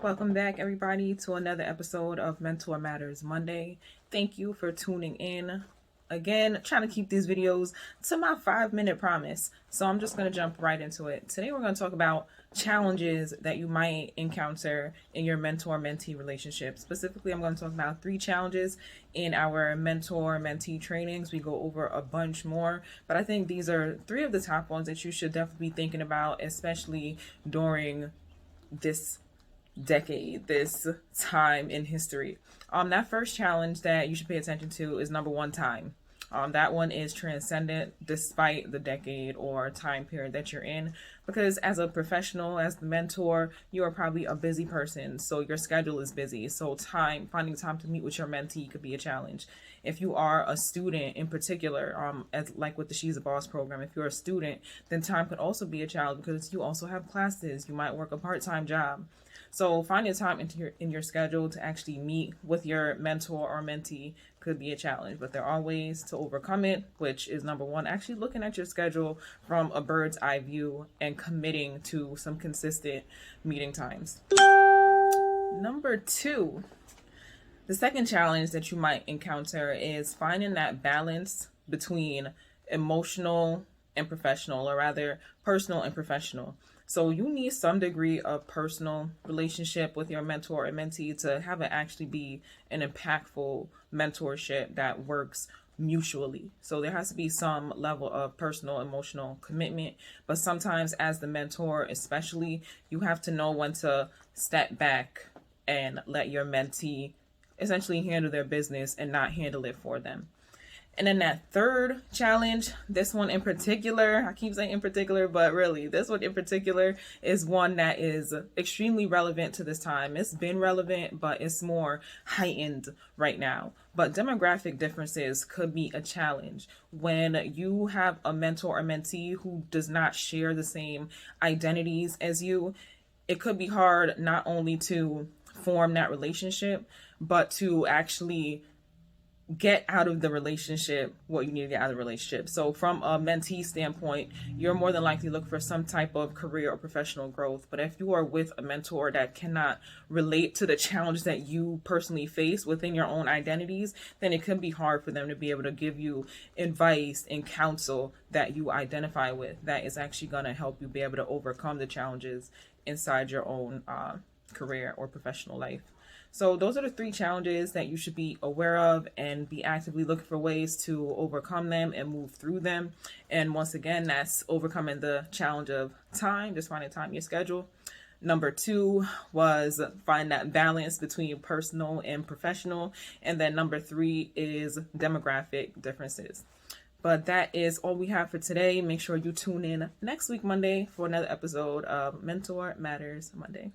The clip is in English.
Welcome back, everybody, to another episode of Mentor Matters Monday. Thank you for tuning in. Again, trying to keep these videos to my 5-minute promise. So I'm just going to jump right into it. Today, we're going to talk about challenges that you might encounter in your mentor-mentee relationship. Specifically, I'm going to talk about 3 challenges in our mentor-mentee trainings. We go over a bunch more, but I think these are 3 of the top ones that you should definitely be thinking about, especially during this decade, this time in history. That first challenge that you should pay attention to is number 1, time. That one is transcendent despite the decade or time period that you're in, because as a professional, as the mentor, you are probably a busy person, so your schedule is busy. So finding time to meet with your mentee could be a challenge. If you are a student in particular, like with the She's a Boss program, if you're a student, then time could also be a challenge because you also have classes. You might work a part-time job. So finding time in your schedule to actually meet with your mentor or mentee could be a challenge, but there are ways to overcome it, which is number 1, actually looking at your schedule from a bird's eye view and committing to some consistent meeting times. Number 2, the second challenge that you might encounter is finding that balance between emotional and professional, or rather personal and professional. So you need some degree of personal relationship with your mentor and mentee to have it actually be an impactful mentorship that works mutually. So there has to be some level of personal, emotional commitment. But sometimes as the mentor, especially, you have to know when to step back and let your mentee essentially handle their business and not handle it for them. And then that third challenge, this one in particular, I keep saying in particular, but really this one in particular is one that is extremely relevant to this time. It's been relevant, but it's more heightened right now. But demographic differences could be a challenge. When you have a mentor or mentee who does not share the same identities as you, it could be hard not only to form that relationship, but to actually get out of the relationship what you need to get out of the relationship. So from a mentee standpoint, you're more than likely looking for some type of career or professional growth. But if you are with a mentor that cannot relate to the challenge that you personally face within your own identities, then it can be hard for them to be able to give you advice and counsel that you identify with, that is actually going to help you be able to overcome the challenges inside your own career or professional life. So those are the 3 challenges that you should be aware of and be actively looking for ways to overcome them and move through them. And once again, that's overcoming the challenge of time, just finding time in your schedule. Number 2 was find that balance between personal and professional. And then number 3 is demographic differences. But that is all we have for today. Make sure you tune in next week, Monday, for another episode of Mentor Matters Monday.